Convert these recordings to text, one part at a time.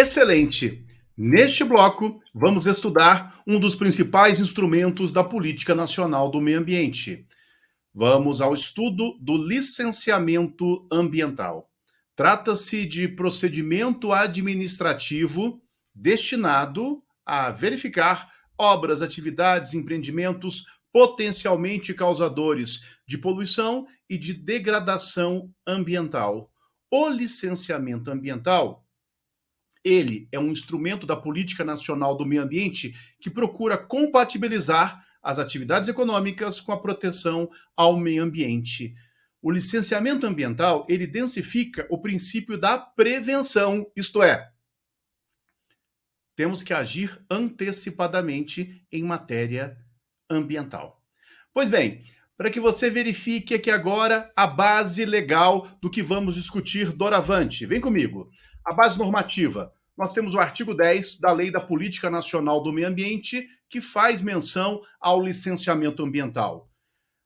Excelente! Neste bloco, vamos estudar um dos principais instrumentos da Política Nacional do Meio Ambiente. Vamos ao estudo do licenciamento ambiental. Trata-se de procedimento administrativo destinado a verificar obras, atividades, empreendimentos potencialmente causadores de poluição e de degradação ambiental. O licenciamento ambiental ele é um instrumento da Política Nacional do Meio Ambiente que procura compatibilizar as atividades econômicas com a proteção ao meio ambiente. O licenciamento ambiental, ele densifica o princípio da prevenção, isto é, temos que agir antecipadamente em matéria ambiental. Pois bem, para que você verifique aqui agora a base legal do que vamos discutir doravante. Vem comigo. A base normativa. Nós temos o artigo 10 da Lei da Política Nacional do Meio Ambiente, que faz menção ao licenciamento ambiental.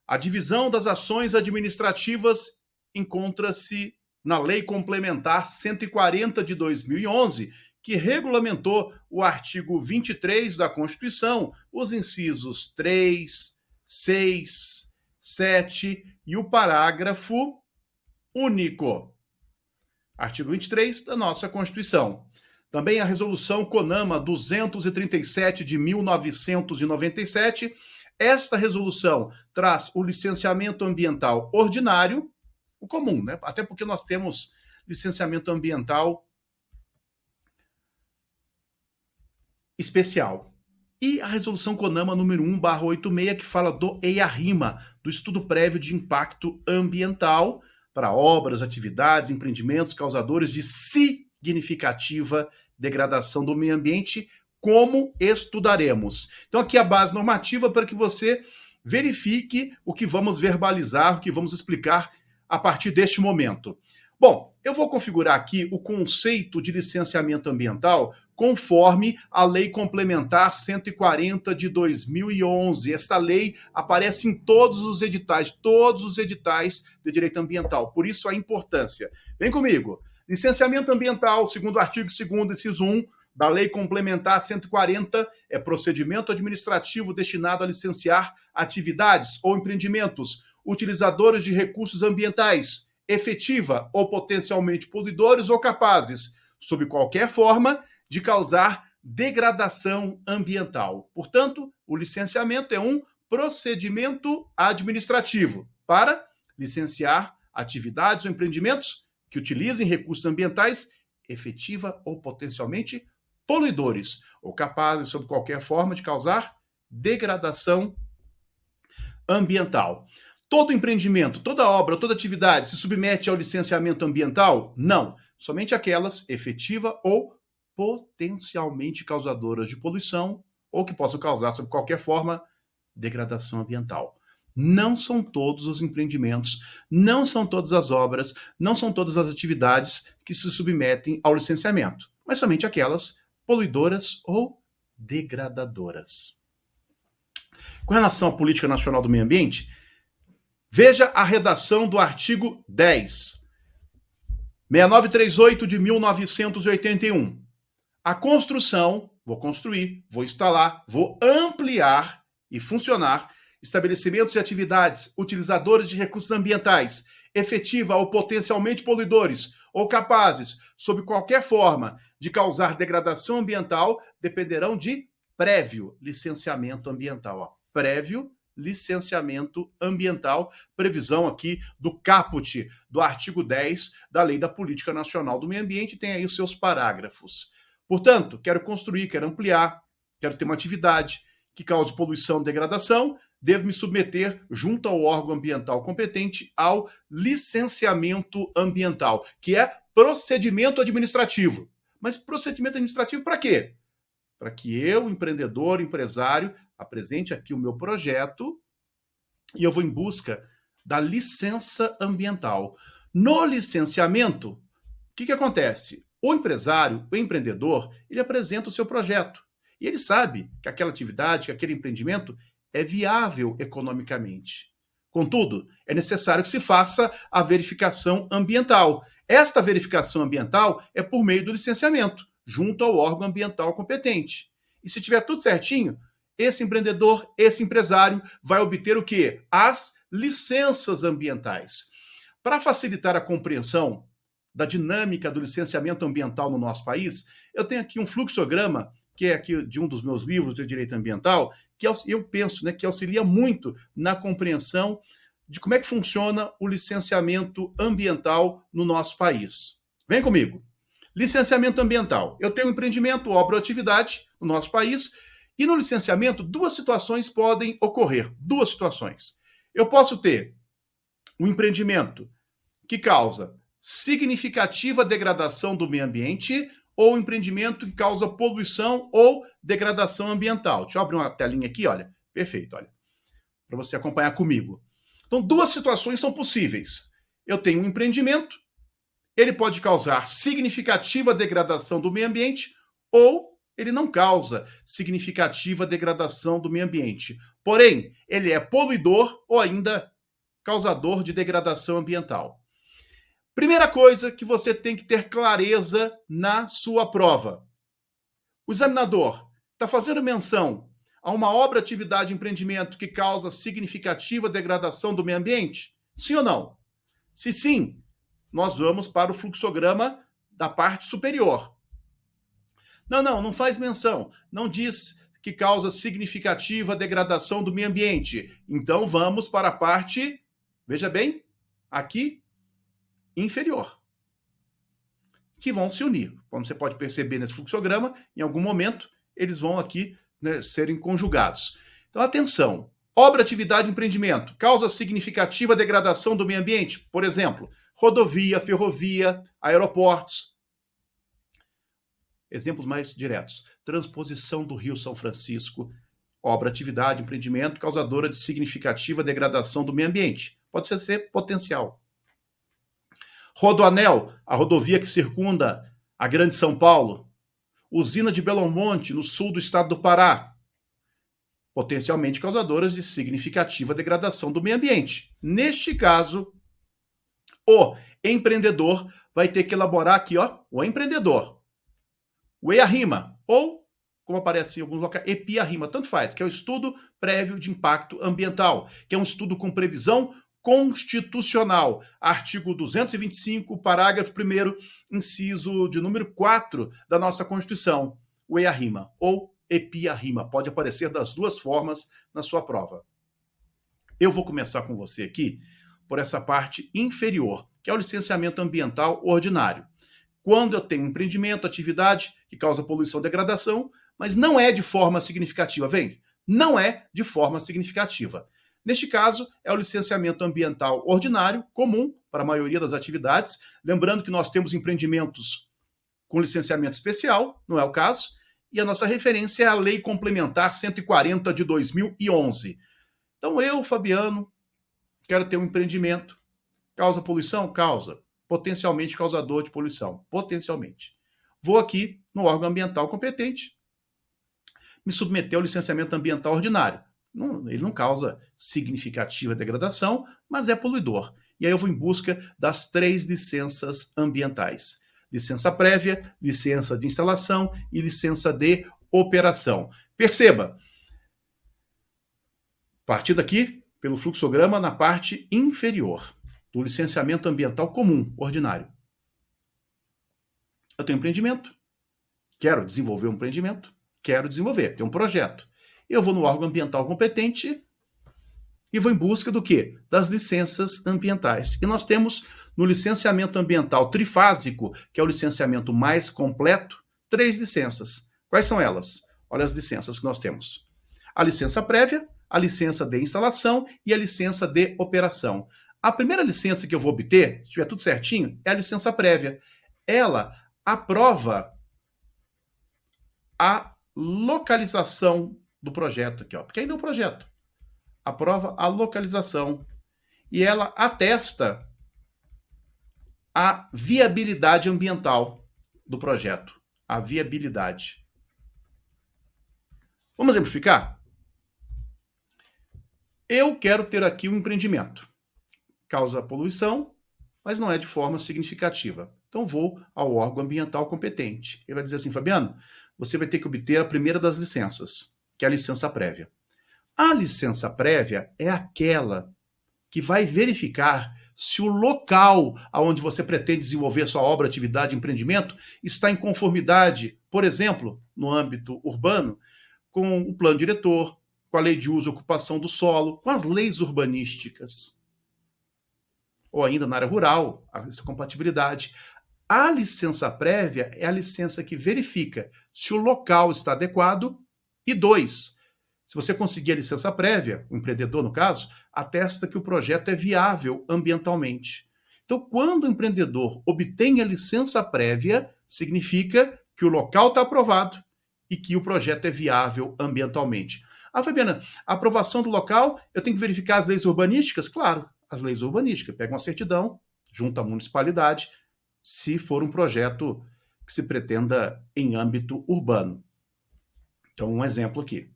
A divisão das ações administrativas encontra-se na Lei Complementar 140 de 2011, que regulamentou o artigo 23 da Constituição, os incisos 3, 6, 7 e o parágrafo único. Artigo 23 da nossa Constituição. Também a Resolução CONAMA 237 de 1997. Esta resolução traz o licenciamento ambiental ordinário, o comum, né? Até porque nós temos licenciamento ambiental especial. E a Resolução CONAMA número 1/86, que fala do EIA-RIMA, do Estudo Prévio de Impacto Ambiental, para obras, atividades, empreendimentos causadores de significativa degradação do meio ambiente, como estudaremos. Então aqui a base normativa para que você verifique o que vamos verbalizar, o que vamos explicar a partir deste momento. Bom, eu vou configurar aqui o conceito de licenciamento ambiental conforme a Lei Complementar 140 de 2011. Esta lei aparece em todos os editais de direito ambiental. Por isso a importância. Vem comigo. Licenciamento ambiental, segundo o artigo 2º, inciso 1 da Lei Complementar 140, é procedimento administrativo destinado a licenciar atividades ou empreendimentos utilizadores de recursos ambientais, efetiva ou potencialmente poluidores ou capazes, sob qualquer forma, de causar degradação ambiental. Portanto, o licenciamento é um procedimento administrativo para licenciar atividades ou empreendimentos que utilizem recursos ambientais efetiva ou potencialmente poluidores ou capazes, sob qualquer forma, de causar degradação ambiental. Todo empreendimento, toda obra, toda atividade se submete ao licenciamento ambiental? Não. Somente aquelas efetiva ou potencialmente causadoras de poluição ou que possam causar, sob qualquer forma, degradação ambiental. Não são todos os empreendimentos, não são todas as obras, não são todas as atividades que se submetem ao licenciamento, mas somente aquelas poluidoras ou degradadoras. Com relação à Política Nacional do Meio Ambiente, veja a redação do artigo 10. 6938 de 1981. A construção, vou construir, vou instalar, vou ampliar e funcionar estabelecimentos e atividades utilizadores de recursos ambientais, efetiva ou potencialmente poluidores ou capazes, sob qualquer forma, de causar degradação ambiental, dependerão de prévio licenciamento ambiental. Prévio licenciamento ambiental, previsão aqui do caput do artigo 10 da Lei da Política Nacional do Meio Ambiente, tem aí os seus parágrafos. Portanto, quero construir, quero ampliar, quero ter uma atividade que cause poluição e degradação, devo me submeter, junto ao órgão ambiental competente, ao licenciamento ambiental, que é procedimento administrativo. Mas procedimento administrativo para quê? Para que eu, empreendedor, empresário, apresente aqui o meu projeto e eu vou em busca da licença ambiental. No licenciamento, o que acontece? O empresário, o empreendedor, ele apresenta o seu projeto e ele sabe que aquela atividade, que aquele empreendimento é viável economicamente. Contudo, é necessário que se faça a verificação ambiental. Esta verificação ambiental é por meio do licenciamento. junto ao órgão ambiental competente. E se tiver tudo certinho, esse empreendedor, esse empresário vai obter o quê? As licenças ambientais. Para facilitar a compreensão da dinâmica do licenciamento ambiental no nosso país, eu tenho aqui um fluxograma, que é aqui de um dos meus livros de direito ambiental, que eu penso, que auxilia muito na compreensão de como é que funciona o licenciamento ambiental no nosso país. Vem comigo. Licenciamento ambiental. Eu tenho um empreendimento, obra ou atividade no nosso país, e no licenciamento, duas situações podem ocorrer. Duas situações. Eu posso ter um empreendimento que causa significativa degradação do meio ambiente ou um empreendimento que causa poluição ou degradação ambiental. Deixa eu abrir uma telinha aqui, olha. Perfeito, olha. Para você acompanhar comigo. Então, duas situações são possíveis. Eu tenho um empreendimento, ele pode causar significativa degradação do meio ambiente ou ele não causa significativa degradação do meio ambiente. Porém, ele é poluidor ou ainda causador de degradação ambiental. Primeira coisa que você tem que ter clareza na sua prova. O examinador está fazendo menção a uma obra, atividade, empreendimento que causa significativa degradação do meio ambiente? Sim ou não? Se sim, nós vamos para o fluxograma da parte superior. Não faz menção. Não diz que causa significativa degradação do meio ambiente. Então vamos para a parte, veja bem, aqui, inferior. Que vão se unir. Como você pode perceber nesse fluxograma, em algum momento eles vão aqui serem conjugados. Então, atenção. Obra, atividade, empreendimento causa significativa degradação do meio ambiente? Por exemplo, rodovia, ferrovia, aeroportos. Exemplos mais diretos. Transposição do Rio São Francisco. Obra, atividade, empreendimento causadora de significativa degradação do meio ambiente. Pode ser potencial. Rodoanel, a rodovia que circunda a Grande São Paulo. Usina de Belo Monte, no sul do estado do Pará. Potencialmente causadoras de significativa degradação do meio ambiente. Neste caso, o empreendedor vai ter que elaborar aqui, o empreendedor. O EIA-RIMA, ou, como aparece em alguns locais, EPIA-RIMA, tanto faz, que é o estudo prévio de impacto ambiental, que é um estudo com previsão constitucional. Artigo 225, parágrafo 1º, inciso de número 4 da nossa Constituição. O EIA-RIMA, ou EPIA-RIMA, pode aparecer das duas formas na sua prova. Eu vou começar com você aqui por essa parte inferior, que é o licenciamento ambiental ordinário. Quando eu tenho um empreendimento, atividade que causa poluição e degradação, mas não é de forma significativa, não é de forma significativa. Neste caso, é o licenciamento ambiental ordinário, comum para a maioria das atividades. Lembrando que nós temos empreendimentos com licenciamento especial, não é o caso, e a nossa referência é a Lei Complementar 140 de 2011. Então eu, Fabiano, quero ter um empreendimento. Causa poluição? Causa. Potencialmente causador de poluição. Potencialmente. Vou aqui no órgão ambiental competente me submeter ao licenciamento ambiental ordinário. Ele não causa significativa degradação, mas é poluidor. E aí eu vou em busca das 3 licenças ambientais. Licença prévia, licença de instalação e licença de operação. Perceba, partindo aqui pelo fluxograma na parte inferior do licenciamento ambiental comum, ordinário. Eu tenho um empreendimento, quero desenvolver um empreendimento, tenho um projeto. Eu vou no órgão ambiental competente e vou em busca do quê? Das licenças ambientais. E nós temos no licenciamento ambiental trifásico, que é o licenciamento mais completo, 3 licenças. Quais são elas? Olha as licenças que nós temos. A licença prévia, a licença de instalação e a licença de operação. A primeira licença que eu vou obter, se tiver tudo certinho, é a licença prévia. Ela aprova a localização do projeto aqui, porque ainda é um projeto. Aprova a localização e ela atesta a viabilidade ambiental do projeto. A viabilidade. Vamos exemplificar? Eu quero ter aqui um empreendimento. Causa poluição, mas não é de forma significativa. Então vou ao órgão ambiental competente. Ele vai dizer assim, Fabiano, você vai ter que obter a primeira das licenças, que é a licença prévia. A licença prévia é aquela que vai verificar se o local onde você pretende desenvolver sua obra, atividade, empreendimento está em conformidade, por exemplo, no âmbito urbano, com o plano diretor, com a lei de uso e ocupação do solo, com as leis urbanísticas. Ou ainda na área rural, essa compatibilidade. A licença prévia é a licença que verifica se o local está adequado e 2, se você conseguir a licença prévia, o empreendedor no caso, atesta que o projeto é viável ambientalmente. Então, quando o empreendedor obtém a licença prévia, significa que o local está aprovado e que o projeto é viável ambientalmente. Ah, Fabiana, a aprovação do local, eu tenho que verificar as leis urbanísticas? Claro, as leis urbanísticas. Pega uma certidão, junta à municipalidade, se for um projeto que se pretenda em âmbito urbano. Então, um exemplo aqui.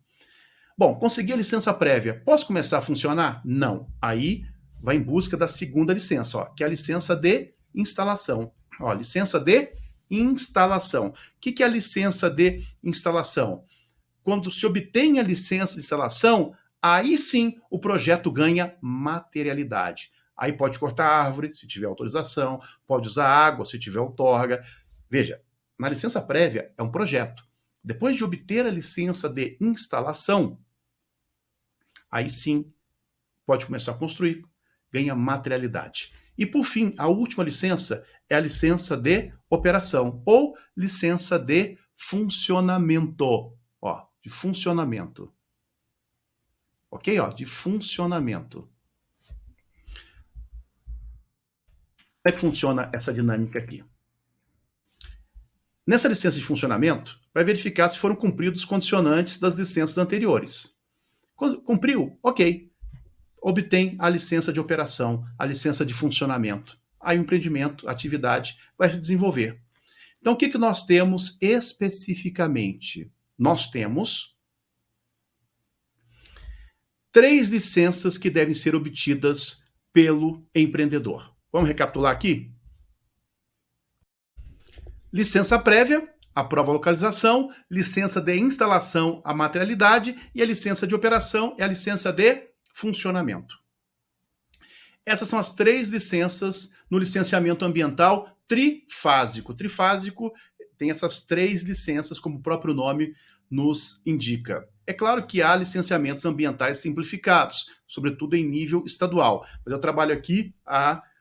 Bom, consegui a licença prévia. Posso começar a funcionar? Não. Aí vai em busca da segunda licença, ó, que é a licença de instalação. Ó, licença de instalação. O que é a licença de instalação? Quando se obtém a licença de instalação, aí sim o projeto ganha materialidade. Aí pode cortar árvore, se tiver autorização, pode usar água, se tiver outorga. Veja, na licença prévia é um projeto. Depois de obter a licença de instalação, aí sim pode começar a construir, ganha materialidade. E por fim, a última licença é a licença de operação ou licença de funcionamento. Ó, de funcionamento. Ok? Ó, de funcionamento. Como é que funciona essa dinâmica aqui? Nessa licença de funcionamento, vai verificar se foram cumpridos os condicionantes das licenças anteriores. Cumpriu? Ok. Obtém a licença de operação, a licença de funcionamento. Aí o empreendimento, a atividade vai se desenvolver. Então, o que nós temos especificamente? Nós temos 3 licenças que devem ser obtidas pelo empreendedor. Vamos recapitular aqui? Licença prévia, aprova a localização, licença de instalação, a materialidade, e a licença de operação é a licença de funcionamento. Essas são as 3 licenças no licenciamento ambiental trifásico. Trifásico tem essas 3 licenças, como o próprio nome nos indica. É claro que há licenciamentos ambientais simplificados, sobretudo em nível estadual, mas eu trabalho aqui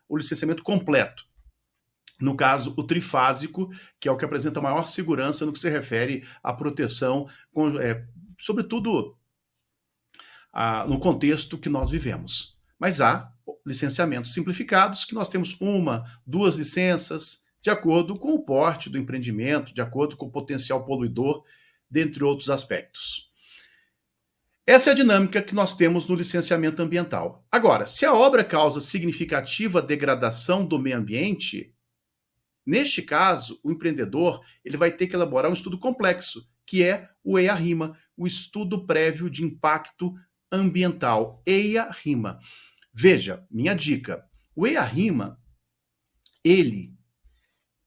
o licenciamento completo. No caso, o trifásico, que é o que apresenta maior segurança no que se refere à proteção, sobretudo no contexto que nós vivemos. Mas há licenciamentos simplificados, que nós temos 1, 2 licenças, de acordo com o porte do empreendimento, de acordo com o potencial poluidor, dentre outros aspectos. Essa é a dinâmica que nós temos no licenciamento ambiental. Agora, se a obra causa significativa degradação do meio ambiente, neste caso, o empreendedor ele vai ter que elaborar um estudo complexo, que é o EIA-RIMA, o Estudo Prévio de Impacto Ambiental, EIA-RIMA. Veja, minha dica, o EIA-RIMA, ele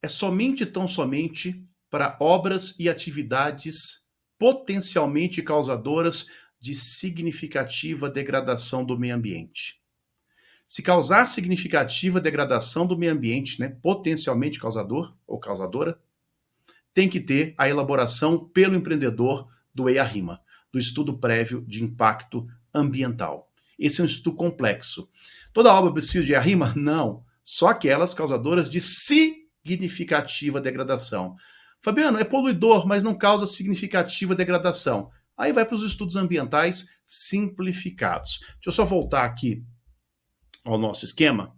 é somente e tão somente para obras e atividades potencialmente causadoras de significativa degradação do meio ambiente. Se causar significativa degradação do meio ambiente, né, potencialmente causador ou causadora, tem que ter a elaboração pelo empreendedor do EIA-RIMA, do Estudo Prévio de Impacto Ambiental. Esse é um estudo complexo. Toda obra precisa de EIA-RIMA? Não. Só aquelas causadoras de significativa degradação. Fabiano, é poluidor, mas não causa significativa degradação. Aí vai para os estudos ambientais simplificados. Deixa eu só voltar aqui ao nosso esquema.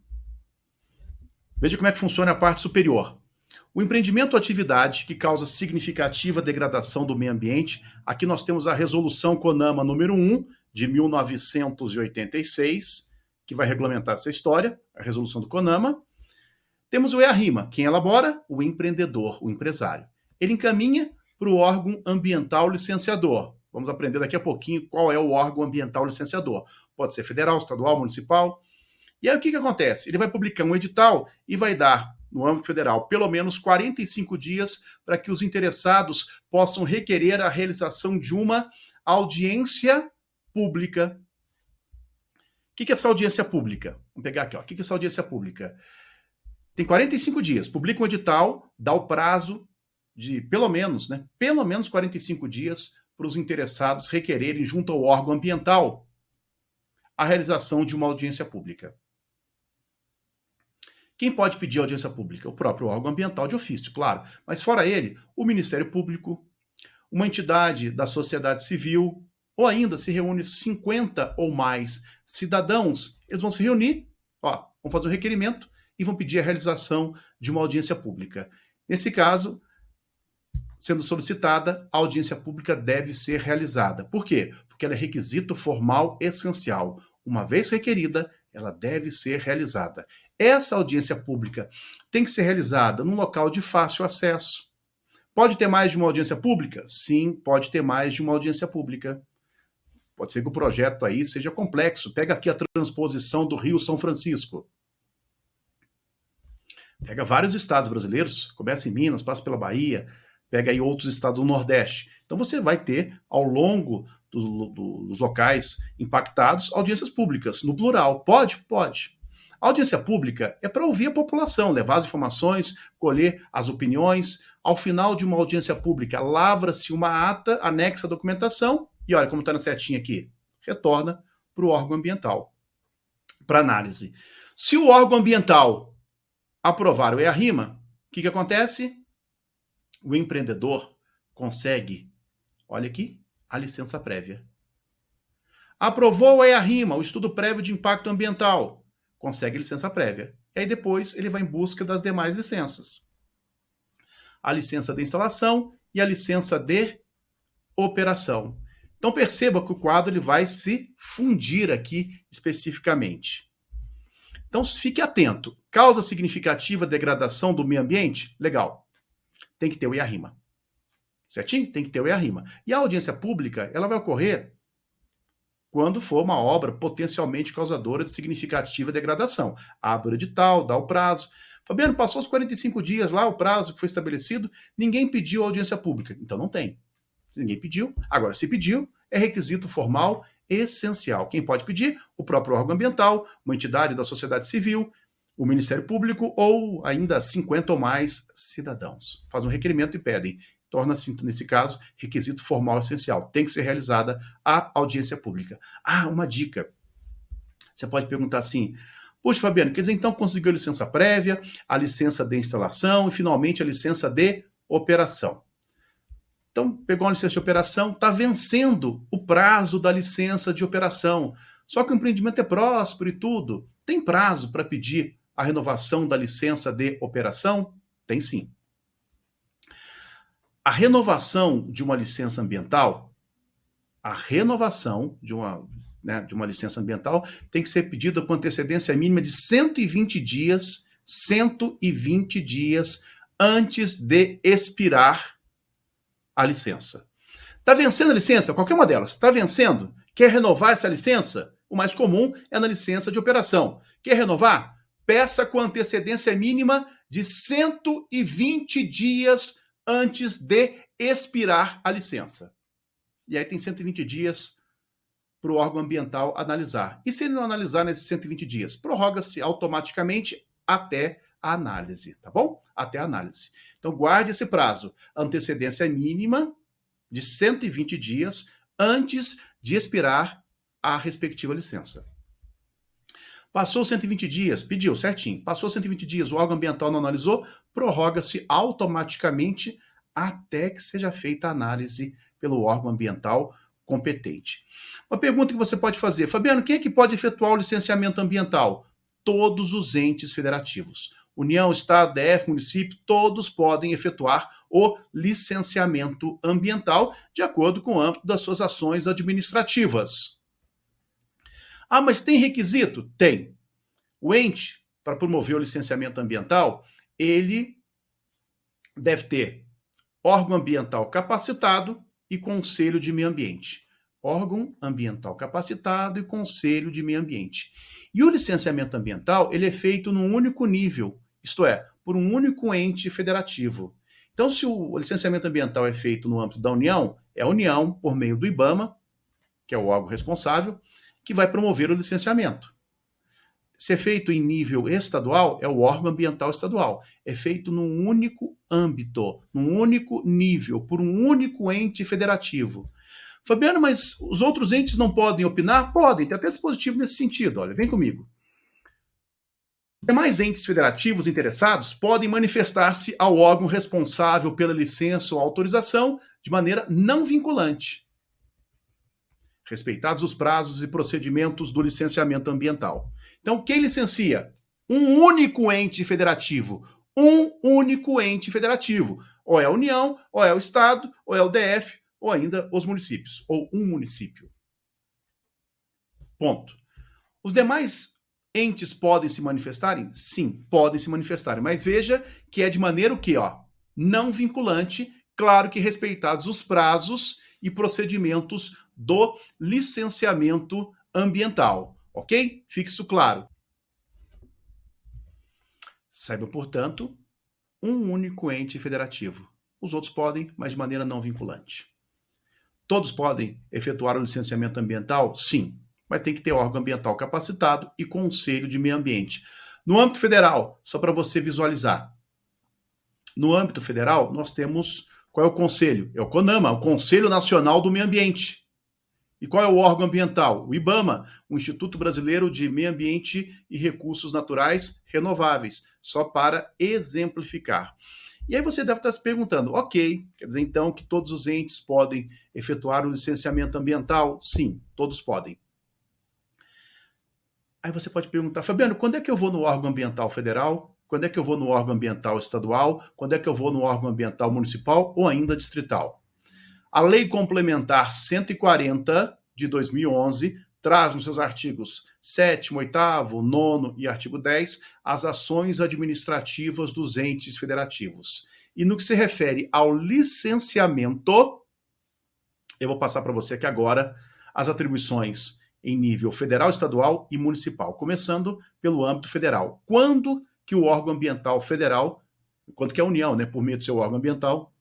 Veja como é que funciona a parte superior. O empreendimento ou atividade que causa significativa degradação do meio ambiente, aqui nós temos a resolução CONAMA número 1, de 1986, que vai regulamentar essa história, a resolução do CONAMA. Temos o EIA-RIMA, quem elabora? O empreendedor, o empresário. Ele encaminha para o órgão ambiental licenciador. Vamos aprender daqui a pouquinho qual é o órgão ambiental licenciador. Pode ser federal, estadual, municipal. E aí o que acontece? Ele vai publicar um edital e vai dar no âmbito federal, pelo menos 45 dias para que os interessados possam requerer a realização de uma audiência pública. O que é essa audiência pública? Vamos pegar aqui, ó. O que é essa audiência pública? Tem 45 dias, publica um edital, dá o prazo de pelo menos 45 dias para os interessados requererem junto ao órgão ambiental a realização de uma audiência pública. Quem pode pedir audiência pública? O próprio órgão ambiental de ofício, claro. Mas fora ele, o Ministério Público, uma entidade da sociedade civil, ou ainda se reúne 50 ou mais cidadãos, eles vão se reunir, vão fazer um requerimento e vão pedir a realização de uma audiência pública. Nesse caso, sendo solicitada, a audiência pública deve ser realizada. Por quê? Porque ela é requisito formal essencial. Uma vez requerida, ela deve ser realizada. Essa audiência pública tem que ser realizada num local de fácil acesso. Pode ter mais de uma audiência pública? Sim, pode ter mais de uma audiência pública. Pode ser que o projeto aí seja complexo. Pega aqui a transposição do Rio São Francisco. Pega vários estados brasileiros, começa em Minas, passa pela Bahia, pega aí outros estados do Nordeste. Então você vai ter, ao longo dos locais impactados, audiências públicas, no plural. Pode? Pode. A audiência pública é para ouvir a população, levar as informações, colher as opiniões. Ao final de uma audiência pública, lavra-se uma ata, anexa a documentação, e olha como está na setinha aqui, retorna para o órgão ambiental, para análise. Se o órgão ambiental aprovar o EIA-RIMA, o que acontece? O empreendedor consegue, olha aqui, a licença prévia. Aprovou o EIA-RIMA, o estudo prévio de impacto ambiental, consegue licença prévia. E aí depois ele vai em busca das demais licenças. A licença de instalação e a licença de operação. Então perceba que o quadro ele vai se fundir aqui especificamente. Então fique atento. Causa significativa degradação do meio ambiente? Legal. Tem que ter o EIA-RIMA. Certinho? Tem que ter o EIA-RIMA. E a audiência pública ela vai ocorrer quando for uma obra potencialmente causadora de significativa degradação. Abre o edital, dá o prazo. Fabiano, passou os 45 dias lá, o prazo que foi estabelecido, ninguém pediu audiência pública. Então não tem. Ninguém pediu. Agora, se pediu, é requisito formal essencial. Quem pode pedir? O próprio órgão ambiental, uma entidade da sociedade civil, o Ministério Público ou ainda 50 ou mais cidadãos. Faz um requerimento e pedem. Torna-se, nesse caso, requisito formal essencial. Tem que ser realizada a audiência pública. Uma dica. Você pode perguntar assim, poxa, Fabiano, quer dizer, então conseguiu a licença prévia, a licença de instalação e, finalmente, a licença de operação. Então, pegou uma licença de operação, está vencendo o prazo da licença de operação. Só que o empreendimento é próspero e tudo. Tem prazo para pedir a renovação da licença de operação? Tem sim. A renovação de uma licença ambiental, licença ambiental tem que ser pedida com antecedência mínima de 120 dias antes de expirar a licença. Está vencendo a licença? Qualquer uma delas. Está vencendo? Quer renovar essa licença? O mais comum é na licença de operação. Quer renovar? Peça com antecedência mínima de 120 dias antes de expirar a licença. E aí tem 120 dias para o órgão ambiental analisar. E se ele não analisar nesses 120 dias? Prorroga-se automaticamente até a análise, tá bom? Até a análise. Então, guarde esse prazo. Antecedência mínima de 120 dias antes de expirar a respectiva licença. Passou 120 dias, pediu certinho. Passou 120 dias, o órgão ambiental não analisou, prorroga-se automaticamente até que seja feita a análise pelo órgão ambiental competente. Uma pergunta que você pode fazer, Fabiano, quem é que pode efetuar o licenciamento ambiental? Todos os entes federativos. União, Estado, DF, município, todos podem efetuar o licenciamento ambiental de acordo com o âmbito das suas ações administrativas. Mas tem requisito? Tem. O ente, para promover o licenciamento ambiental, ele deve ter órgão ambiental capacitado e conselho de meio ambiente. Órgão ambiental capacitado e conselho de meio ambiente. E o licenciamento ambiental, ele é feito num único nível, isto é, por um único ente federativo. Então, se o licenciamento ambiental é feito no âmbito da União, é a União, por meio do IBAMA, que é o órgão responsável, que vai promover o licenciamento. Se é feito em nível estadual, é o órgão ambiental estadual. É feito num único âmbito, num único nível, por um único ente federativo. Fabiano, mas os outros entes não podem opinar? Podem, tem até dispositivo nesse sentido. Olha, vem comigo. Demais entes federativos interessados podem manifestar-se ao órgão responsável pela licença ou autorização de maneira não vinculante, respeitados os prazos e procedimentos do licenciamento ambiental. Então, quem licencia? Um único ente federativo. Um único ente federativo. Ou é a União, ou é o Estado, ou é o DF, ou ainda os municípios, ou um município. Ponto. Os demais entes podem se manifestarem? Sim, podem se manifestarem. Mas veja que é de maneira o quê? Não vinculante, claro que respeitados os prazos e procedimentos do licenciamento ambiental. Ok? Fique isso claro. Saiba, portanto, um único ente federativo. Os outros podem, mas de maneira não vinculante. Todos podem efetuar o licenciamento ambiental? Sim, mas tem que ter órgão ambiental capacitado e conselho de meio ambiente. No âmbito federal, só para você visualizar, no âmbito federal nós temos, qual é o conselho? É o CONAMA, o Conselho Nacional do Meio Ambiente. E qual é o órgão ambiental? O IBAMA, o Instituto Brasileiro de Meio Ambiente e Recursos Naturais Renováveis, só para exemplificar. E aí você deve estar se perguntando, ok, quer dizer então que todos os entes podem efetuar o licenciamento ambiental? Sim, todos podem. Aí você pode perguntar, Fabiano, quando é que eu vou no órgão ambiental federal? Quando é que eu vou no órgão ambiental estadual? Quando é que eu vou no órgão ambiental municipal ou ainda distrital? A Lei Complementar 140 de 2011 traz nos seus artigos 7º, 8º, 9º e artigo 10 as ações administrativas dos entes federativos. E no que se refere ao licenciamento, eu vou passar para você aqui agora as atribuições em nível federal, estadual e municipal, começando pelo âmbito federal. Quando que o órgão ambiental federal, quando que a União, por meio do seu órgão ambiental,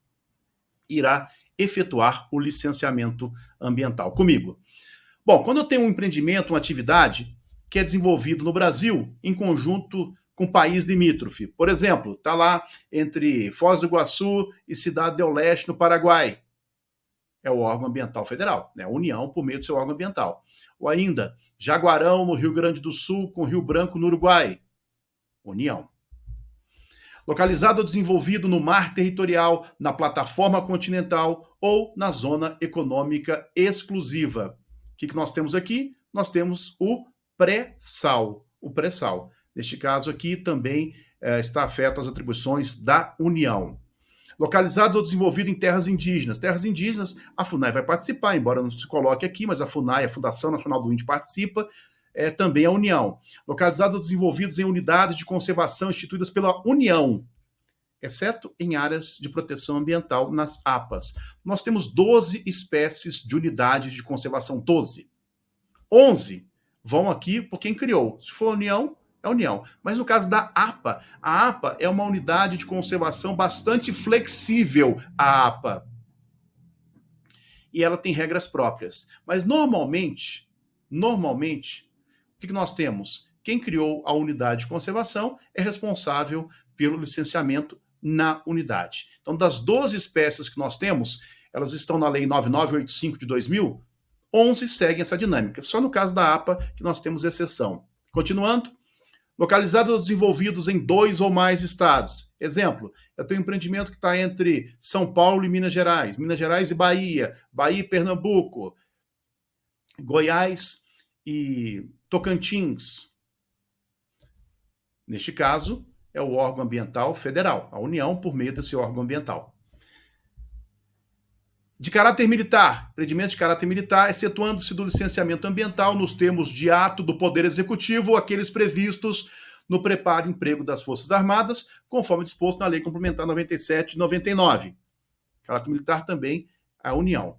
irá efetuar o licenciamento ambiental? Comigo. Bom, quando eu tenho um empreendimento, uma atividade que é desenvolvido no Brasil em conjunto com o país limítrofe. Por exemplo, está lá entre Foz do Iguaçu e Cidade del Leste, no Paraguai. É o órgão ambiental federal, a União por meio do seu órgão ambiental. Ou ainda, Jaguarão, no Rio Grande do Sul, com Rio Branco, no Uruguai. União. Localizado ou desenvolvido no mar territorial, na plataforma continental ou na zona econômica exclusiva. O que nós temos aqui? Nós temos o pré-sal. O pré-sal. Neste caso aqui também está afeto às atribuições da União. Localizado ou desenvolvido em terras indígenas. Terras indígenas, a FUNAI vai participar, embora não se coloque aqui, mas a FUNAI, a Fundação Nacional do Índio, participa, também a União. Localizados ou desenvolvidos em unidades de conservação instituídas pela União, exceto em áreas de proteção ambiental, nas APAs. Nós temos 12 espécies de unidades de conservação, 12. 11 vão aqui por quem criou. Se for a União, é a União. Mas no caso da APA, a APA é uma unidade de conservação bastante flexível, a APA. E ela tem regras próprias. Mas normalmente, o que nós temos? Quem criou a unidade de conservação é responsável pelo licenciamento na unidade. Então, das 12 espécies que nós temos, elas estão na Lei 9985 de 2000, 11 seguem essa dinâmica. Só no caso da APA que nós temos exceção. Continuando, localizados ou desenvolvidos em 2 ou mais estados. Exemplo, eu tenho um empreendimento que está entre São Paulo e Minas Gerais e Bahia, Bahia e Pernambuco, Goiás e Tocantins. Neste caso, é o órgão ambiental federal, a União, por meio desse órgão ambiental. De caráter militar, empreendimento de caráter militar, excetuando-se do licenciamento ambiental nos termos de ato do Poder Executivo, aqueles previstos no preparo e emprego das Forças Armadas, conforme disposto na Lei Complementar 97 de 99. Caráter militar também a União.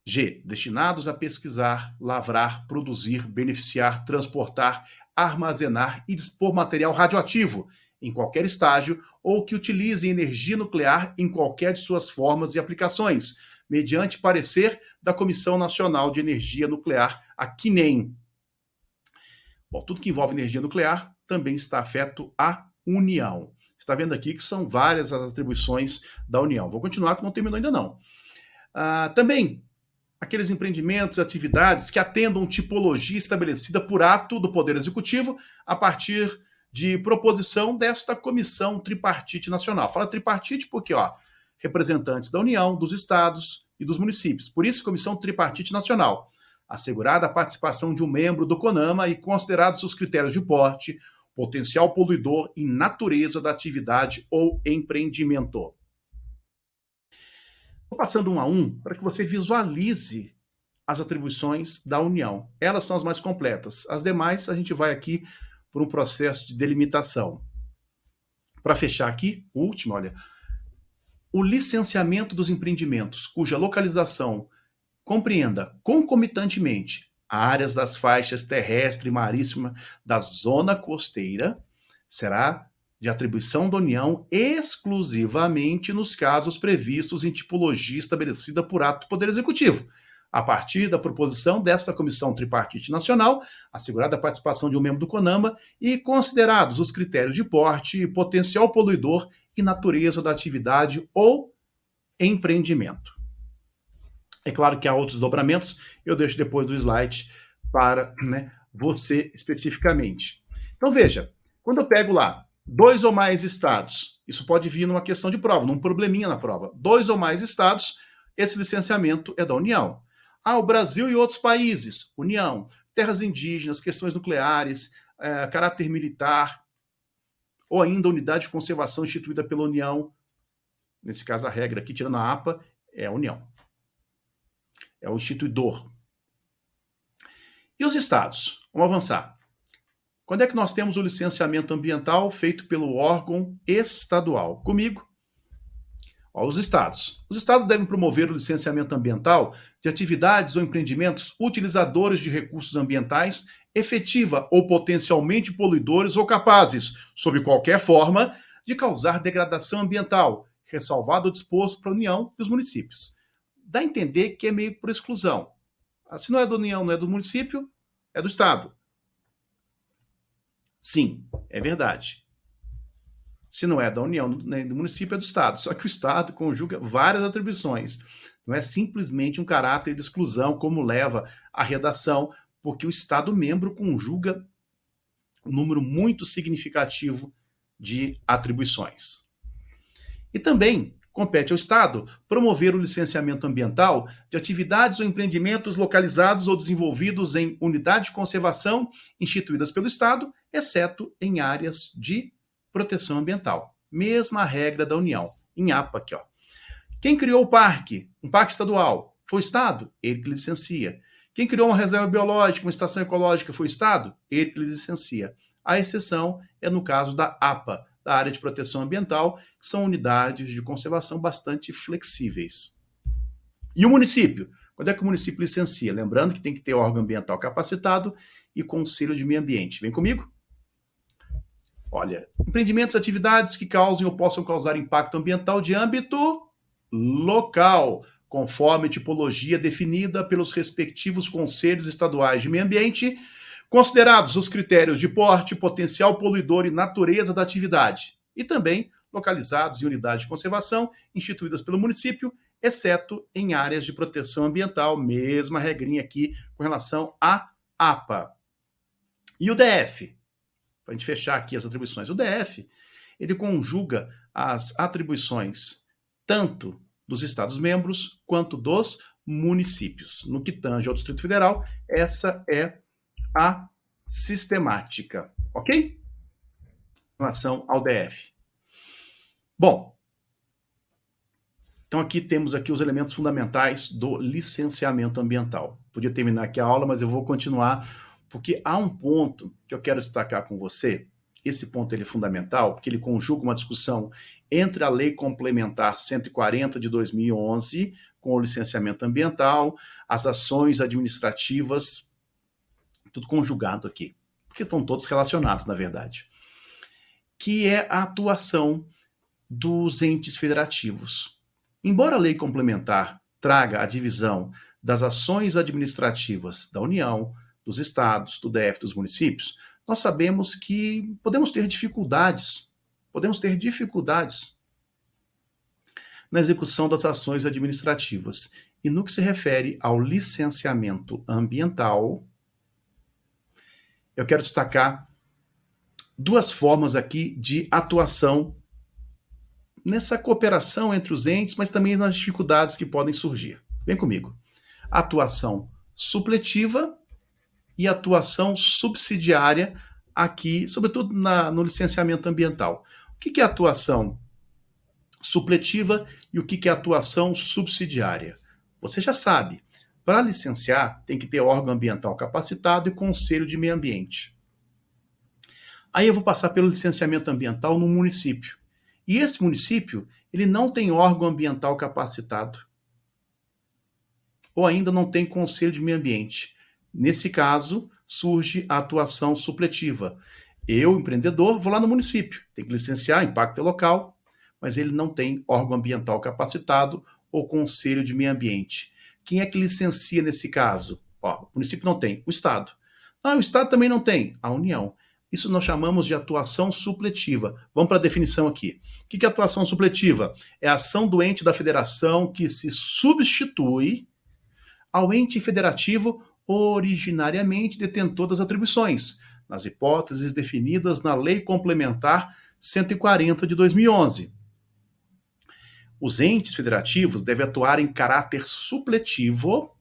G. Destinados a pesquisar, lavrar, produzir, beneficiar, transportar, armazenar e dispor material radioativo, em qualquer estágio ou que utilizem energia nuclear em qualquer de suas formas e aplicações, mediante parecer da Comissão Nacional de Energia Nuclear, a CNEM. Bom, tudo que envolve energia nuclear também está afeto à União. Você está vendo aqui que são várias as atribuições da União. Vou continuar, que não terminou ainda não. Também, aqueles empreendimentos e atividades que atendam tipologia estabelecida por ato do Poder Executivo a partir de proposição desta Comissão Tripartite Nacional. Fala tripartite porque, representantes da União, dos estados e dos municípios. Por isso, Comissão Tripartite Nacional. Assegurada a participação de um membro do CONAMA e considerados seus critérios de porte, potencial poluidor e natureza da atividade ou empreendimento. Vou passando um a um para que você visualize as atribuições da União. Elas são as mais completas. As demais, a gente vai aqui por um processo de delimitação. Para fechar aqui, o último, olha. O licenciamento dos empreendimentos cuja localização compreenda concomitantemente áreas das faixas terrestre e marítima da zona costeira será de atribuição da União exclusivamente nos casos previstos em tipologia estabelecida por ato do Poder Executivo, a partir da proposição dessa Comissão Tripartite Nacional, assegurada a participação de um membro do CONAMA e considerados os critérios de porte, potencial poluidor e natureza da atividade ou empreendimento. É claro que há outros dobramentos, eu deixo depois do slide para você especificamente. Então veja, quando eu pego lá 2 ou mais estados, isso pode vir numa questão de prova, num probleminha na prova. 2 ou mais estados, esse licenciamento é da União. O Brasil e outros países, União. Terras indígenas, questões nucleares, caráter militar, ou ainda unidade de conservação instituída pela União. Nesse caso, a regra aqui, tirando a APA, é a União. É o instituidor. E os estados? Vamos avançar. Quando é que nós temos o licenciamento ambiental feito pelo órgão estadual? Comigo. Os estados. Os estados devem promover o licenciamento ambiental de atividades ou empreendimentos utilizadores de recursos ambientais efetiva ou potencialmente poluidores ou capazes, sob qualquer forma, de causar degradação ambiental, ressalvado o disposto para a União e os municípios. Dá a entender que é meio por exclusão. Se não é da União, não é do município, é do Estado. Sim, é verdade. Se não é da União nem do município, é do Estado. Só que o Estado conjuga várias atribuições. Não é simplesmente um caráter de exclusão, como leva a redação, porque o Estado membro conjuga um número muito significativo de atribuições. E também compete ao Estado promover o licenciamento ambiental de atividades ou empreendimentos localizados ou desenvolvidos em unidade de conservação instituídas pelo Estado, exceto em áreas de proteção ambiental. Mesma regra da União, em APA aqui. Quem criou o parque, um parque estadual, foi o Estado? Ele que licencia. Quem criou uma reserva biológica, uma estação ecológica, foi o Estado? Ele que licencia. A exceção é no caso da APA, da área de proteção ambiental, que são unidades de conservação bastante flexíveis. E o município? Quando é que o município licencia? Lembrando que tem que ter órgão ambiental capacitado e conselho de meio ambiente. Vem comigo? Olha, empreendimentos e atividades que causem ou possam causar impacto ambiental de âmbito local, conforme tipologia definida pelos respectivos conselhos estaduais de meio ambiente, considerados os critérios de porte, potencial poluidor e natureza da atividade, e também localizados em unidades de conservação instituídas pelo município, exceto em áreas de proteção ambiental, mesma regrinha aqui com relação à APA. E o DF? Para a gente fechar aqui as atribuições. O DF, ele conjuga as atribuições tanto dos Estados-membros quanto dos municípios. No que tange ao Distrito Federal, essa é a sistemática, ok? Em relação ao DF. Bom, então aqui temos aqui os elementos fundamentais do licenciamento ambiental. Podia terminar aqui a aula, mas eu vou continuar, porque há um ponto que eu quero destacar com você. Esse ponto ele é fundamental, porque ele conjuga uma discussão entre a Lei Complementar 140 de 2011, com o licenciamento ambiental, as ações administrativas, tudo conjugado aqui, porque estão todos relacionados, na verdade. que é a atuação dos entes federativos. Embora a lei complementar traga a divisão das ações administrativas da União, dos estados, do DF, dos municípios, nós sabemos que podemos ter dificuldades na execução das ações administrativas. E no que se refere ao licenciamento ambiental, eu quero destacar duas formas aqui de atuação nessa cooperação entre os entes, mas também nas dificuldades que podem surgir. Vem comigo. Atuação supletiva e atuação subsidiária aqui, sobretudo no licenciamento ambiental. O que é atuação supletiva e o que é atuação subsidiária? Você já sabe, para licenciar tem que ter órgão ambiental capacitado e conselho de meio ambiente. Aí eu vou passar pelo licenciamento ambiental no município. E esse município, ele não tem órgão ambiental capacitado. Ou ainda não tem conselho de meio ambiente. Nesse caso, surge a atuação supletiva. Eu, empreendedor, vou lá no município, tem que licenciar, impacto é local, mas ele não tem órgão ambiental capacitado ou conselho de meio ambiente. Quem é que licencia nesse caso? O município não tem, o Estado. O Estado também não tem, a União. Isso nós chamamos de atuação supletiva. Vamos para a definição aqui. O que é atuação supletiva? É a ação do ente da federação que se substitui ao ente federativo originariamente detentor das atribuições, nas hipóteses definidas na Lei Complementar 140 de 2011. Os entes federativos devem atuar em caráter supletivo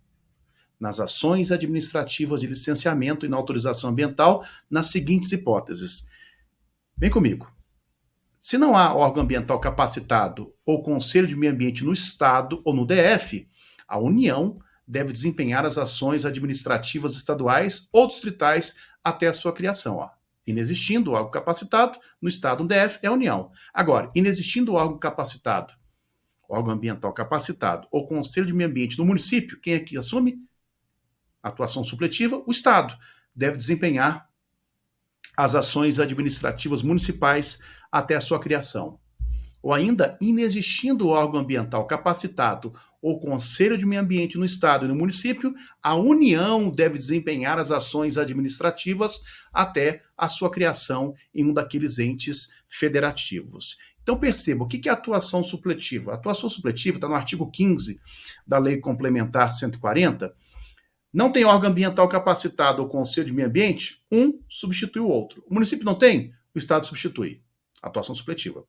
nas ações administrativas de licenciamento e na autorização ambiental nas seguintes hipóteses. Vem comigo. Se não há órgão ambiental capacitado ou conselho de meio ambiente no Estado ou no DF, a União deve desempenhar as ações administrativas estaduais ou distritais até a sua criação. Inexistindo o órgão capacitado, no Estado, no DF, é a União. Agora, inexistindo o órgão capacitado, órgão ambiental capacitado ou conselho de meio ambiente no município, quem é que assume? Atuação supletiva, o Estado deve desempenhar as ações administrativas municipais até a sua criação. Ou ainda, inexistindo o órgão ambiental capacitado ou conselho de meio ambiente no Estado e no município, a União deve desempenhar as ações administrativas até a sua criação em um daqueles entes federativos. Então perceba, o que é atuação supletiva? A atuação supletiva está no artigo 15 da Lei Complementar 140. Não tem órgão ambiental capacitado ou conselho de meio ambiente, um substitui o outro. O município não tem, o Estado substitui. Atuação supletiva.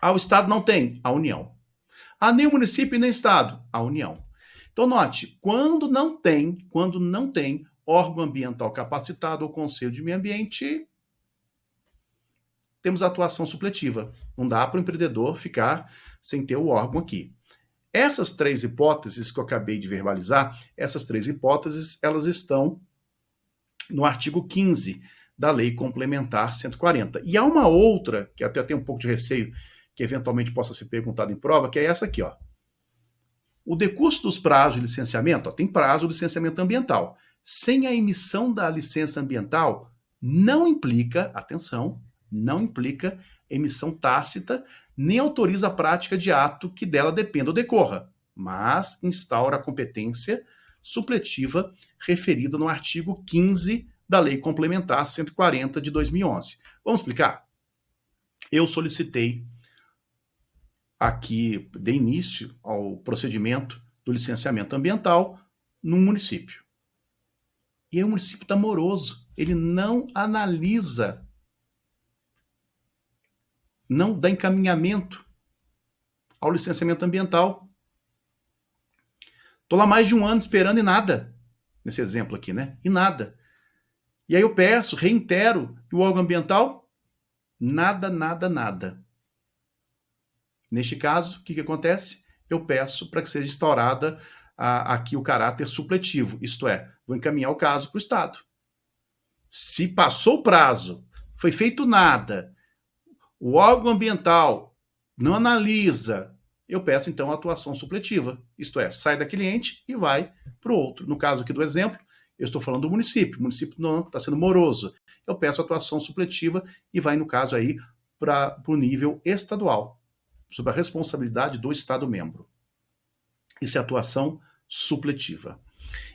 O Estado não tem, a União. Nem o município e nem o Estado, a União. Então note, quando não tem órgão ambiental capacitado ou conselho de meio ambiente, temos a atuação supletiva. Não dá para o empreendedor ficar sem ter o órgão aqui. Essas três hipóteses que eu acabei de verbalizar, elas estão no artigo 15 da Lei Complementar 140. E há uma outra, que até tem um pouco de receio, que eventualmente possa ser perguntado em prova, que é essa aqui. O decurso dos prazos de licenciamento, tem prazo de licenciamento ambiental. Sem a emissão da licença ambiental, não implica, atenção, não implica emissão tácita, nem autoriza a prática de ato que dela dependa ou decorra, mas instaura a competência supletiva referida no artigo 15 da Lei Complementar 140 de 2011. Vamos explicar? Eu solicitei aqui, dei início ao procedimento do licenciamento ambiental no município. E aí o município está moroso, ele não analisa, não dá encaminhamento ao licenciamento ambiental. Estou lá mais de um ano esperando e nada, nesse exemplo aqui, né? E nada. E aí eu peço, reitero, e o órgão ambiental, nada. Neste caso, o que acontece? Eu peço para que seja instaurada aqui o caráter supletivo, isto é, vou encaminhar o caso para o Estado. Se passou o prazo, foi feito nada, o órgão ambiental não analisa, eu peço então a atuação supletiva, isto é, sai da cliente e vai para o outro. No caso aqui do exemplo, eu estou falando do município, o município não está sendo moroso, eu peço a atuação supletiva e vai, no caso aí, para o nível estadual, sob a responsabilidade do Estado-membro. Isso é atuação supletiva.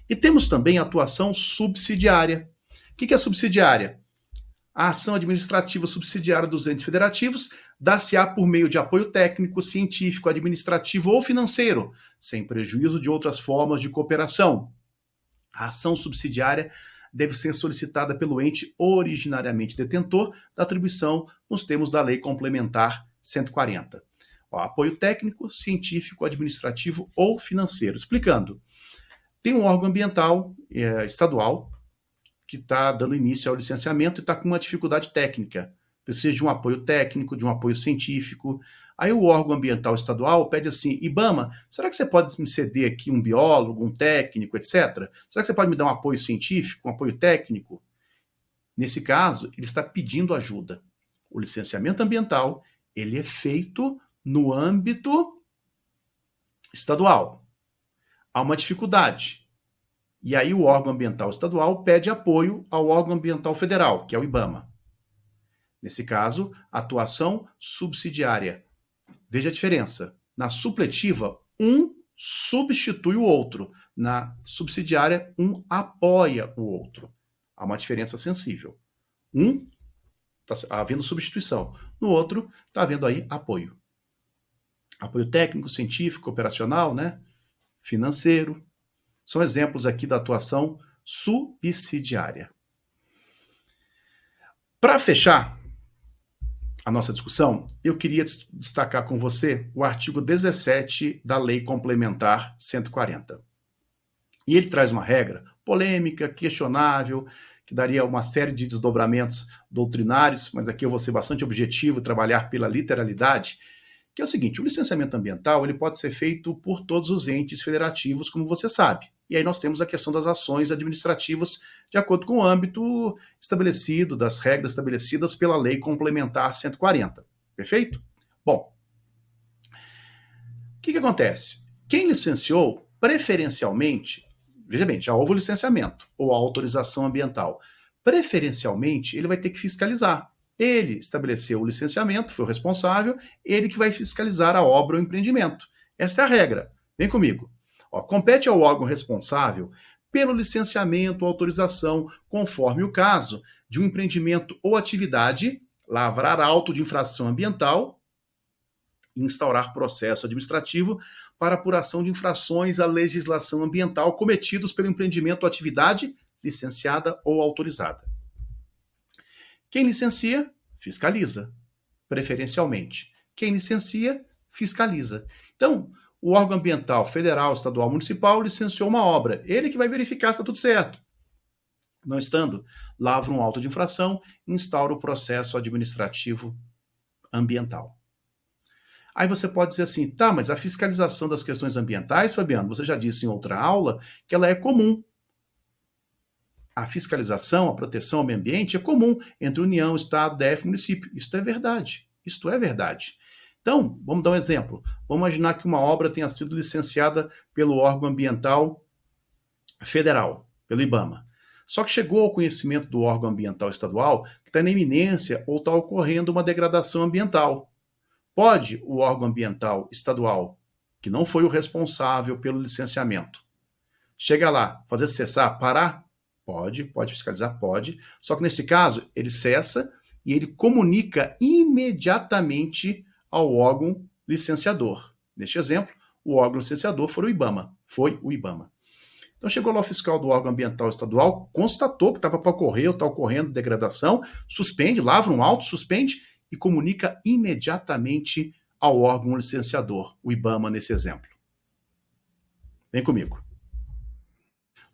E temos também a atuação subsidiária. O que é subsidiária? A ação administrativa subsidiária dos entes federativos dá-se-á por meio de apoio técnico, científico, administrativo ou financeiro, sem prejuízo de outras formas de cooperação. A ação subsidiária deve ser solicitada pelo ente originariamente detentor da atribuição nos termos da Lei Complementar 140. Apoio técnico, científico, administrativo ou financeiro. Explicando, tem um órgão ambiental estadual que está dando início ao licenciamento e está com uma dificuldade técnica. Precisa de um apoio técnico, de um apoio científico. Aí o órgão ambiental estadual pede assim, IBAMA, será que você pode me ceder aqui um biólogo, um técnico, etc? Será que você pode me dar um apoio científico, um apoio técnico? Nesse caso, ele está pedindo ajuda. O licenciamento ambiental, ele é feito no âmbito estadual. Há uma dificuldade. E aí o órgão ambiental estadual pede apoio ao órgão ambiental federal, que é o IBAMA. Nesse caso, atuação subsidiária. Veja a diferença. Na supletiva, um substitui o outro. Na subsidiária, um apoia o outro. Há uma diferença sensível. Um está havendo substituição. No outro, está havendo aí apoio. Apoio técnico, científico, operacional, né? Financeiro. São exemplos aqui da atuação subsidiária. Para fechar a nossa discussão, eu queria destacar com você o artigo 17 da Lei Complementar 140. E ele traz uma regra polêmica, questionável, que daria uma série de desdobramentos doutrinários, mas aqui eu vou ser bastante objetivo, trabalhar pela literalidade, que é o seguinte, o licenciamento ambiental ele pode ser feito por todos os entes federativos, como você sabe. E aí nós temos a questão das ações administrativas de acordo com o âmbito estabelecido, das regras estabelecidas pela Lei Complementar 140. Perfeito? Bom, o que acontece? Quem licenciou, preferencialmente, veja bem, já houve o licenciamento ou a autorização ambiental. Preferencialmente, ele vai ter que fiscalizar. Ele estabeleceu o licenciamento, foi o responsável, ele que vai fiscalizar a obra ou empreendimento. Essa é a regra. Vem comigo. Compete ao órgão responsável pelo licenciamento ou autorização, conforme o caso, de um empreendimento ou atividade, lavrar auto de infração ambiental e instaurar processo administrativo para apuração de infrações à legislação ambiental cometidos pelo empreendimento ou atividade licenciada ou autorizada. Quem licencia, fiscaliza, preferencialmente. Quem licencia, fiscaliza. Então, o órgão ambiental federal, estadual, municipal licenciou uma obra. Ele que vai verificar se está tudo certo. Não estando, lavra um auto de infração e instaura o processo administrativo ambiental. Aí você pode dizer assim, tá, mas a fiscalização das questões ambientais, Fabiano, você já disse em outra aula que ela é comum. A fiscalização, a proteção ao meio ambiente é comum entre União, Estado, DF e município. Isso é verdade. Isto é verdade. Então, vamos dar um exemplo. Vamos imaginar que uma obra tenha sido licenciada pelo órgão ambiental federal, pelo IBAMA. Só que chegou ao conhecimento do órgão ambiental estadual que está na iminência ou está ocorrendo uma degradação ambiental. Pode o órgão ambiental estadual, que não foi o responsável pelo licenciamento, chega lá, fazer cessar, parar? Pode fiscalizar, pode. Só que nesse caso, ele cessa e ele comunica imediatamente ao órgão licenciador. Neste exemplo, o órgão licenciador foi o IBAMA. Então chegou lá o fiscal do órgão ambiental estadual, constatou que estava para ocorrer ou está ocorrendo degradação, suspende, lavra um auto, suspende e comunica imediatamente ao órgão licenciador, o IBAMA nesse exemplo. Vem comigo.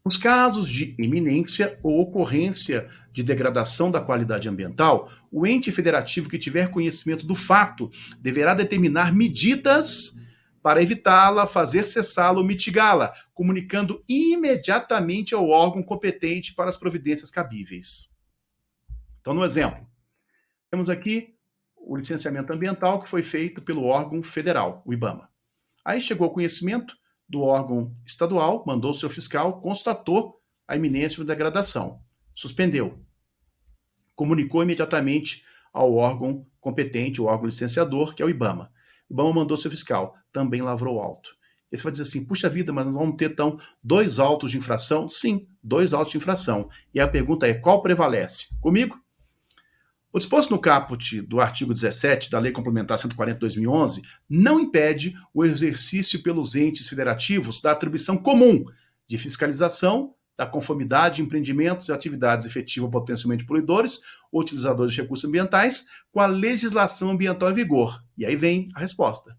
Nos casos de iminência ou ocorrência de degradação da qualidade ambiental, o ente federativo que tiver conhecimento do fato deverá determinar medidas para evitá-la, fazer cessá-la ou mitigá-la, comunicando imediatamente ao órgão competente para as providências cabíveis. Então, no exemplo, temos aqui o licenciamento ambiental que foi feito pelo órgão federal, o IBAMA. Aí chegou ao conhecimento do órgão estadual, mandou o seu fiscal, constatou a iminência de degradação, suspendeu, comunicou imediatamente ao órgão competente, o órgão licenciador, que é o IBAMA. O IBAMA mandou seu fiscal, também lavrou o auto. E você vai dizer assim, puxa vida, mas nós vamos ter, então, 2 autos de infração? Sim, 2 autos de infração. E a pergunta é, qual prevalece? Comigo? O disposto no caput do artigo 17 da Lei Complementar 140 de 2011 não impede o exercício pelos entes federativos da atribuição comum de fiscalização da conformidade de empreendimentos e atividades efetivas potencialmente poluidores ou utilizadores de recursos ambientais com a legislação ambiental em vigor. E aí vem a resposta.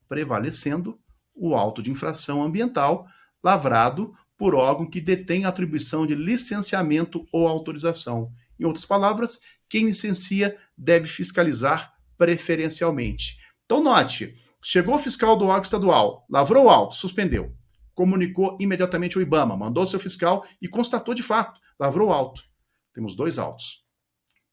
Prevalecendo o auto de infração ambiental lavrado por órgão que detém a atribuição de licenciamento ou autorização. Em outras palavras, quem licencia deve fiscalizar preferencialmente. Então, note, chegou o fiscal do órgão estadual, lavrou o auto, suspendeu, comunicou imediatamente ao IBAMA, mandou seu fiscal e constatou de fato, lavrou o auto. Temos 2 autos.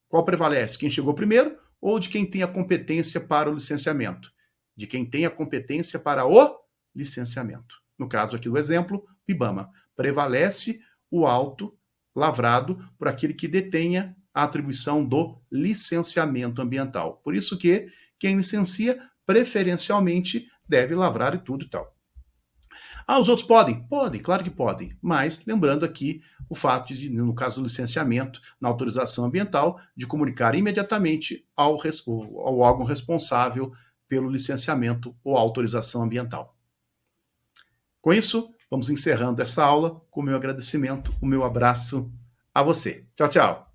Qual prevalece? Quem chegou primeiro ou de quem tem a competência para o licenciamento? De quem tem a competência para o licenciamento. No caso aqui do exemplo, o IBAMA. Prevalece o auto lavrado por aquele que detenha a atribuição do licenciamento ambiental. Por isso que quem licencia, preferencialmente, deve lavrar e tudo e tal. Ah, os outros podem? Podem, claro que podem. Mas lembrando aqui o fato de, no caso do licenciamento, na autorização ambiental, de comunicar imediatamente ao órgão responsável pelo licenciamento ou autorização ambiental. Com isso, vamos encerrando essa aula com o meu agradecimento, o meu abraço a você. Tchau, tchau.